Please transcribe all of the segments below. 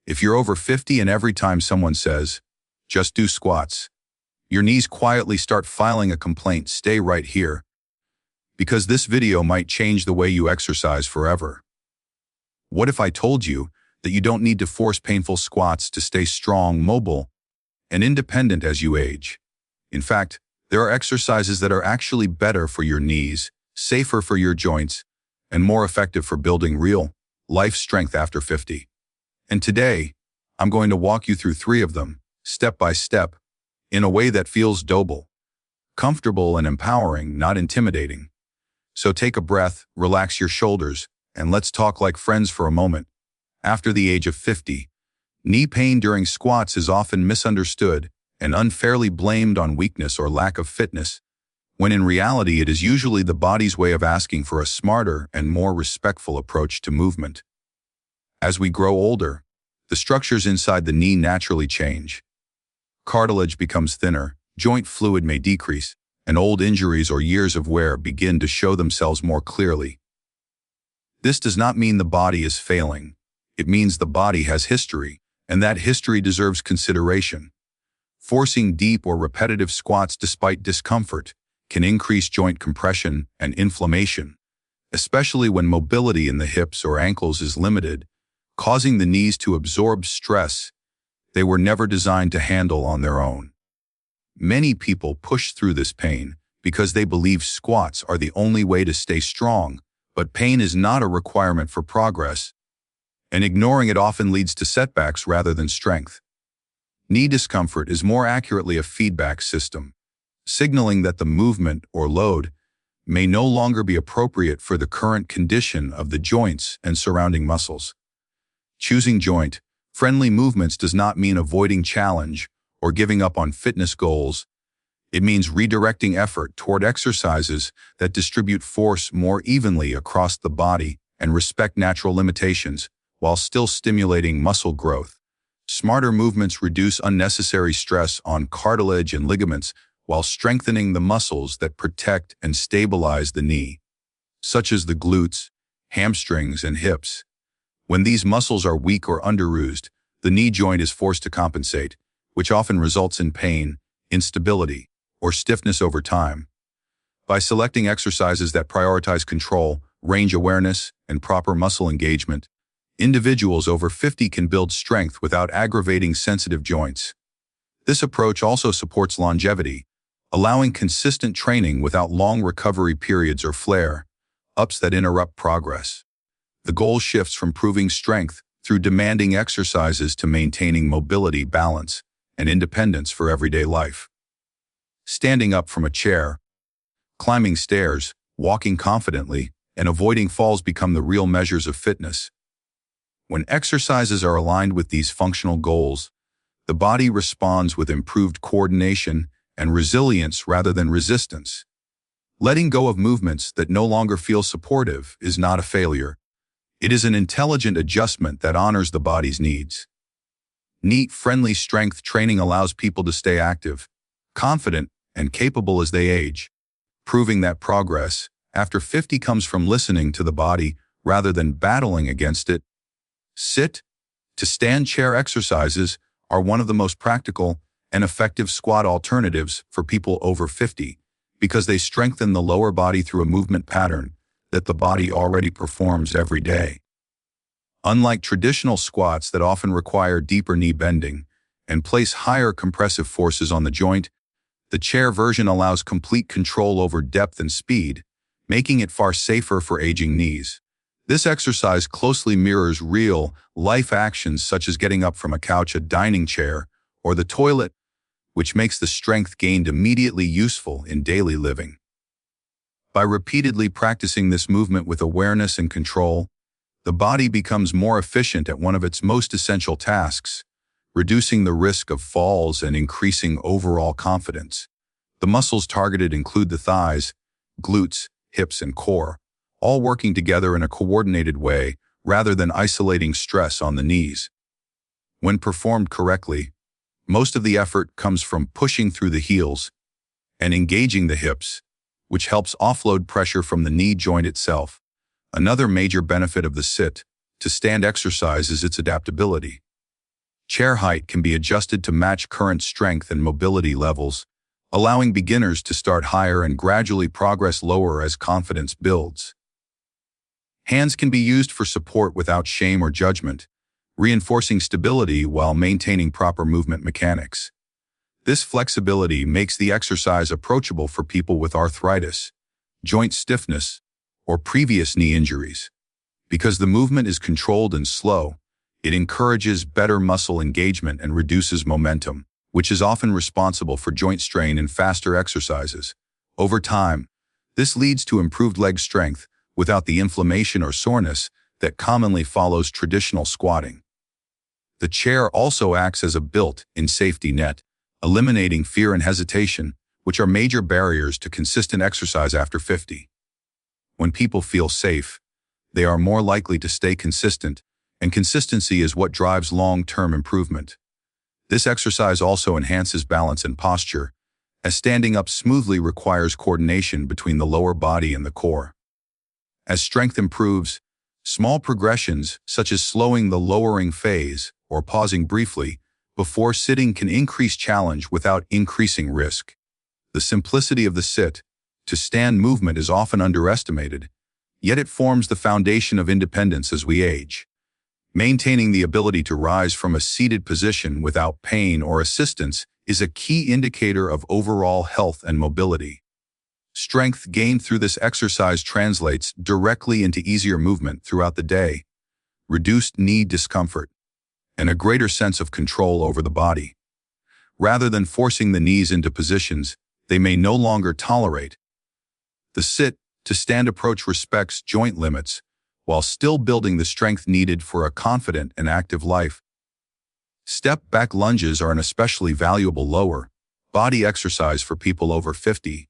If you're over 50 and every time someone says, just do squats, your knees quietly start filing a complaint, stay right here, because this video might change the way you exercise forever. What if I told you that you don't need to force painful squats to stay strong, mobile, and independent as you age? In fact, there are exercises that are actually better for your knees, safer for your joints, and more effective for building real life strength after 50. And today, I'm going to walk you through 3 of them, step by step, in a way that feels doable, comfortable and empowering, not intimidating. So take a breath, relax your shoulders, and let's talk like friends for a moment. After the age of 50, knee pain during squats is often misunderstood and unfairly blamed on weakness or lack of fitness, when in reality it is usually the body's way of asking for a smarter and more respectful approach to movement. As we grow older, the structures inside the knee naturally change. Cartilage becomes thinner, joint fluid may decrease, and old injuries or years of wear begin to show themselves more clearly. This does not mean the body is failing. It means the body has history, and that history deserves consideration. Forcing deep or repetitive squats despite discomfort can increase joint compression and inflammation, especially when mobility in the hips or ankles is limited, causing the knees to absorb stress they were never designed to handle on their own. Many people push through this pain because they believe squats are the only way to stay strong, but pain is not a requirement for progress, and ignoring it often leads to setbacks rather than strength. Knee discomfort is more accurately a feedback system, signaling that the movement or load may no longer be appropriate for the current condition of the joints and surrounding muscles. Choosing joint-friendly movements does not mean avoiding challenge or giving up on fitness goals. It means redirecting effort toward exercises that distribute force more evenly across the body and respect natural limitations while still stimulating muscle growth. Smarter movements reduce unnecessary stress on cartilage and ligaments while strengthening the muscles that protect and stabilize the knee, such as the glutes, hamstrings, and hips. When these muscles are weak or underused, the knee joint is forced to compensate, which often results in pain, instability, or stiffness over time. By selecting exercises that prioritize control, range awareness, and proper muscle engagement, individuals over 50 can build strength without aggravating sensitive joints. This approach also supports longevity, allowing consistent training without long recovery periods or flare-ups that interrupt progress. The goal shifts from proving strength through demanding exercises to maintaining mobility, balance, and independence for everyday life. Standing up from a chair, climbing stairs, walking confidently, and avoiding falls become the real measures of fitness. When exercises are aligned with these functional goals, the body responds with improved coordination and resilience rather than resistance. Letting go of movements that no longer feel supportive is not a failure. It is an intelligent adjustment that honors the body's needs. Knee-friendly strength training allows people to stay active, confident, and capable as they age, proving that progress after 50 comes from listening to the body rather than battling against it. Sit to stand chair exercises are one of the most practical and effective squat alternatives for people over 50 because they strengthen the lower body through a movement pattern that the body already performs every day. Unlike traditional squats that often require deeper knee bending and place higher compressive forces on the joint, the chair version allows complete control over depth and speed, making it far safer for aging knees. This exercise closely mirrors real-life actions such as getting up from a couch, a dining chair, or the toilet, which makes the strength gained immediately useful in daily living. By repeatedly practicing this movement with awareness and control, the body becomes more efficient at one of its most essential tasks, reducing the risk of falls and increasing overall confidence. The muscles targeted include the thighs, glutes, hips, and core, all working together in a coordinated way rather than isolating stress on the knees. When performed correctly, most of the effort comes from pushing through the heels and engaging the hips, which helps offload pressure from the knee joint itself. Another major benefit of the sit-to-stand exercise is its adaptability. Chair height can be adjusted to match current strength and mobility levels, allowing beginners to start higher and gradually progress lower as confidence builds. Hands can be used for support without shame or judgment, reinforcing stability while maintaining proper movement mechanics. This flexibility makes the exercise approachable for people with arthritis, joint stiffness, or previous knee injuries. Because the movement is controlled and slow, it encourages better muscle engagement and reduces momentum, which is often responsible for joint strain in faster exercises. Over time, this leads to improved leg strength without the inflammation or soreness that commonly follows traditional squatting. The chair also acts as a built-in safety net, eliminating fear and hesitation, which are major barriers to consistent exercise after 50. When people feel safe, they are more likely to stay consistent, and consistency is what drives long-term improvement. This exercise also enhances balance and posture, as standing up smoothly requires coordination between the lower body and the core. As strength improves, small progressions, such as slowing the lowering phase or pausing briefly before sitting, can increase challenge without increasing risk. The simplicity of the sit-to-stand movement is often underestimated, yet it forms the foundation of independence as we age. Maintaining the ability to rise from a seated position without pain or assistance is a key indicator of overall health and mobility. Strength gained through this exercise translates directly into easier movement throughout the day, reduced knee discomfort, and a greater sense of control over the body. Rather than forcing the knees into positions they may no longer tolerate, the sit-to-stand approach respects joint limits while still building the strength needed for a confident and active life. Step-back lunges are an especially valuable lower body exercise for people over 50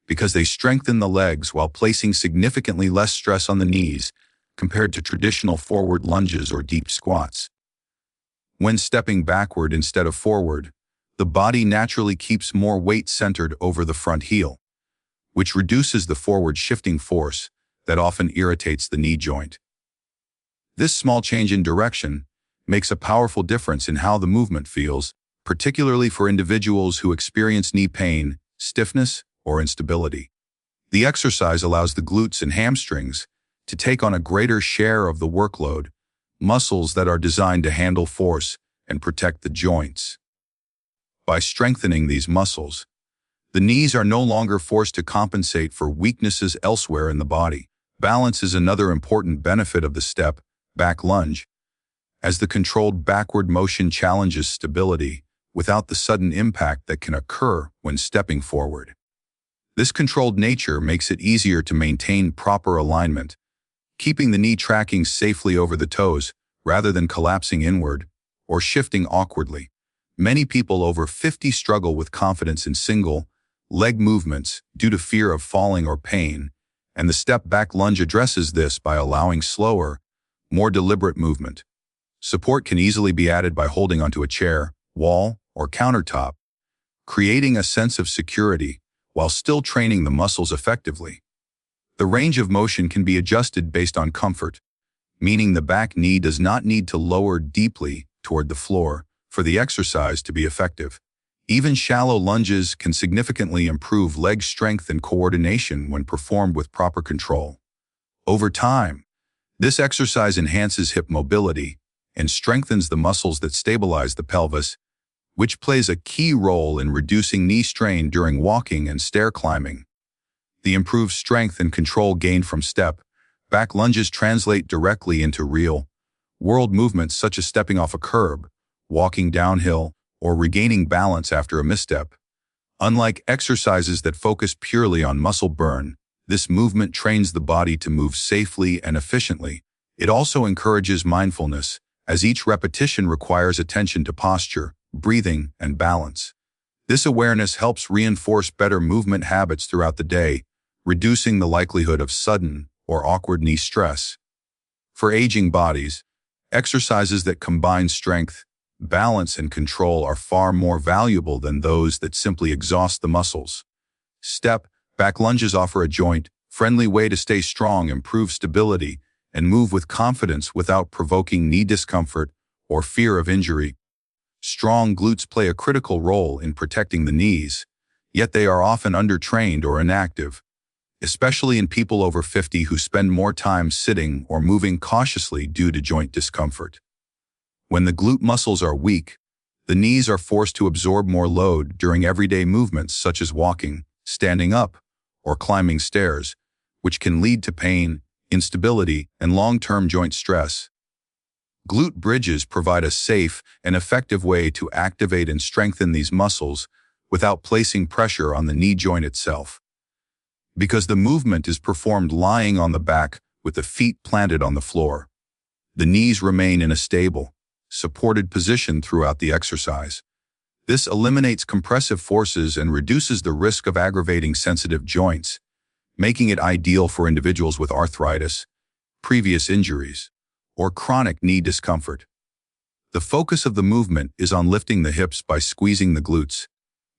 because they strengthen the legs while placing significantly less stress on the knees compared to traditional forward lunges or deep squats. When stepping backward instead of forward, the body naturally keeps more weight centered over the front heel, which reduces the forward shifting force that often irritates the knee joint. This small change in direction makes a powerful difference in how the movement feels, particularly for individuals who experience knee pain, stiffness, or instability. The exercise allows the glutes and hamstrings to take on a greater share of the workload, muscles that are designed to handle force and protect the joints. By strengthening these muscles, the knees are no longer forced to compensate for weaknesses elsewhere in the body. Balance is another important benefit of the step-back lunge, as the controlled backward motion challenges stability without the sudden impact that can occur when stepping forward. This controlled nature makes it easier to maintain proper alignment, keeping the knee tracking safely over the toes rather than collapsing inward or shifting awkwardly. Many people over 50 struggle with confidence in single leg movements due to fear of falling or pain, and the step-back lunge addresses this by allowing slower, more deliberate movement. Support can easily be added by holding onto a chair, wall, or countertop, creating a sense of security while still training the muscles effectively. The range of motion can be adjusted based on comfort, meaning the back knee does not need to lower deeply toward the floor for the exercise to be effective. Even shallow lunges can significantly improve leg strength and coordination when performed with proper control. Over time, this exercise enhances hip mobility and strengthens the muscles that stabilize the pelvis, which plays a key role in reducing knee strain during walking and stair climbing. The improved strength and control gained from step-back lunges translate directly into real-world movements such as stepping off a curb, walking downhill, or regaining balance after a misstep. Unlike exercises that focus purely on muscle burn, this movement trains the body to move safely and efficiently. It also encourages mindfulness, as each repetition requires attention to posture, breathing, and balance. This awareness helps reinforce better movement habits throughout the day, reducing the likelihood of sudden or awkward knee stress. For aging bodies, exercises that combine strength, balance, and control are far more valuable than those that simply exhaust the muscles. Step-back lunges offer a joint-friendly way to stay strong, improve stability, and move with confidence without provoking knee discomfort or fear of injury. Strong glutes play a critical role in protecting the knees, yet they are often undertrained or inactive, especially in people over 50 who spend more time sitting or moving cautiously due to joint discomfort. When the glute muscles are weak, the knees are forced to absorb more load during everyday movements such as walking, standing up, or climbing stairs, which can lead to pain, instability, and long-term joint stress. Glute bridges provide a safe and effective way to activate and strengthen these muscles without placing pressure on the knee joint itself. Because the movement is performed lying on the back with the feet planted on the floor, the knees remain in a stable, supported position throughout the exercise. This eliminates compressive forces and reduces the risk of aggravating sensitive joints, making it ideal for individuals with arthritis, previous injuries, or chronic knee discomfort. The focus of the movement is on lifting the hips by squeezing the glutes,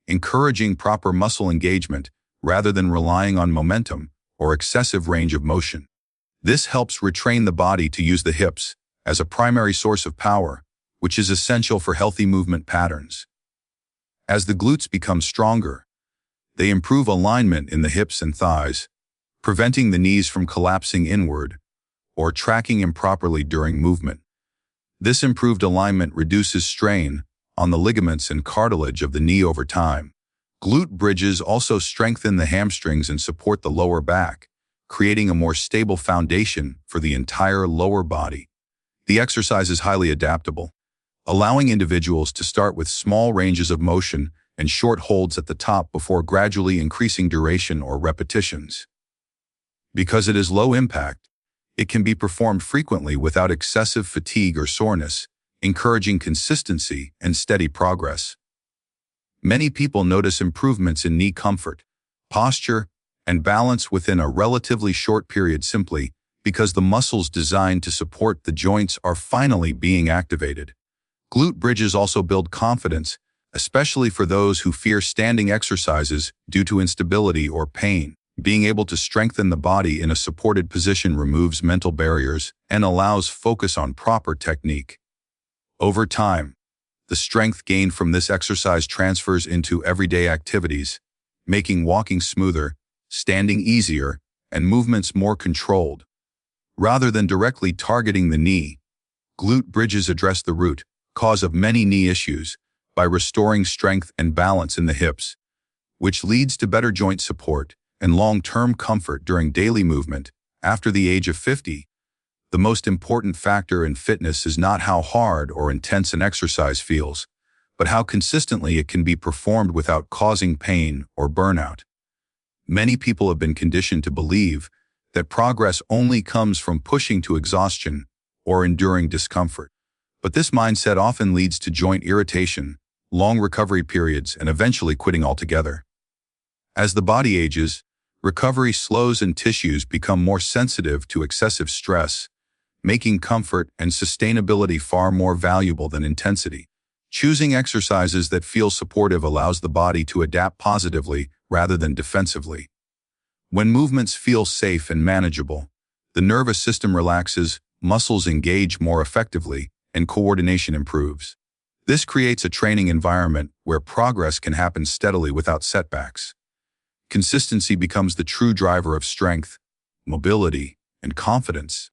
encouraging proper muscle engagement rather than relying on momentum or excessive range of motion. This helps retrain the body to use the hips as a primary source of power, which is essential for healthy movement patterns. As the glutes become stronger, they improve alignment in the hips and thighs, preventing the knees from collapsing inward or tracking improperly during movement. This improved alignment reduces strain on the ligaments and cartilage of the knee over time. Glute bridges also strengthen the hamstrings and support the lower back, creating a more stable foundation for the entire lower body. The exercise is highly adaptable, allowing individuals to start with small ranges of motion and short holds at the top before gradually increasing duration or repetitions. Because it is low impact, it can be performed frequently without excessive fatigue or soreness, encouraging consistency and steady progress. Many people notice improvements in knee comfort, posture, and balance within a relatively short period simply because the muscles designed to support the joints are finally being activated. Glute bridges also build confidence, especially for those who fear standing exercises due to instability or pain. Being able to strengthen the body in a supported position removes mental barriers and allows focus on proper technique. Over time, the strength gained from this exercise transfers into everyday activities, making walking smoother, standing easier, and movements more controlled. Rather than directly targeting the knee, glute bridges address the root cause of many knee issues by restoring strength and balance in the hips, which leads to better joint support and long-term comfort during daily movement. After the age of 50, the most important factor in fitness is not how hard or intense an exercise feels, but how consistently it can be performed without causing pain or burnout. Many people have been conditioned to believe that progress only comes from pushing to exhaustion or enduring discomfort. But this mindset often leads to joint irritation, long recovery periods, and eventually quitting altogether. As the body ages, recovery slows and tissues become more sensitive to excessive stress, making comfort and sustainability far more valuable than intensity. Choosing exercises that feel supportive allows the body to adapt positively rather than defensively. When movements feel safe and manageable, the nervous system relaxes, muscles engage more effectively, and coordination improves. This creates a training environment where progress can happen steadily without setbacks. Consistency becomes the true driver of strength, mobility, and confidence,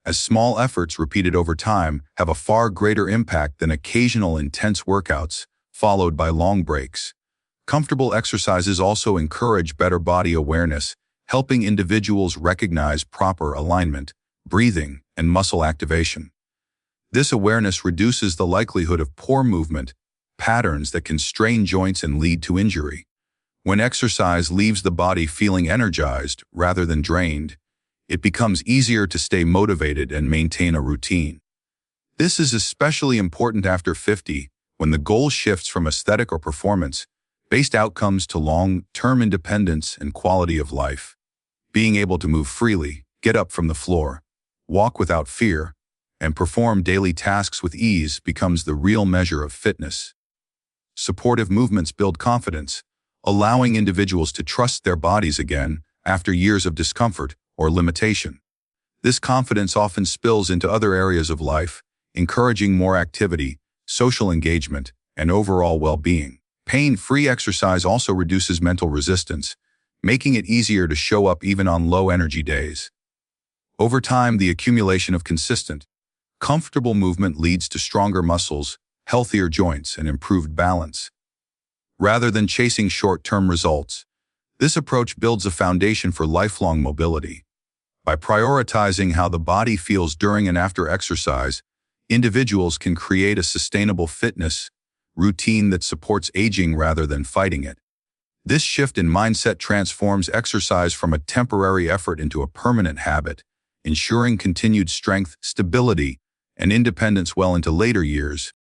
as small efforts repeated over time have a far greater impact than occasional intense workouts followed by long breaks. Comfortable exercises also encourage better body awareness, helping individuals recognize proper alignment, breathing, and muscle activation. This awareness reduces the likelihood of poor movement patterns that can strain joints and lead to injury. When exercise leaves the body feeling energized rather than drained, it becomes easier to stay motivated and maintain a routine. This is especially important after 50, when the goal shifts from aesthetic or performance-based outcomes to long-term independence and quality of life. Being able to move freely, get up from the floor, walk without fear, and perform daily tasks with ease becomes the real measure of fitness. Supportive movements build confidence, allowing individuals to trust their bodies again after years of discomfort or limitation. This confidence often spills into other areas of life, encouraging more activity, social engagement, and overall well-being. Pain-free exercise also reduces mental resistance, making it easier to show up even on low-energy days. Over time, the accumulation of consistent, comfortable movement leads to stronger muscles, healthier joints, and improved balance. Rather than chasing short-term results, this approach builds a foundation for lifelong mobility. By prioritizing how the body feels during and after exercise, individuals can create a sustainable fitness routine that supports aging rather than fighting it. This shift in mindset transforms exercise from a temporary effort into a permanent habit, ensuring continued strength, stability, and independence well into later years.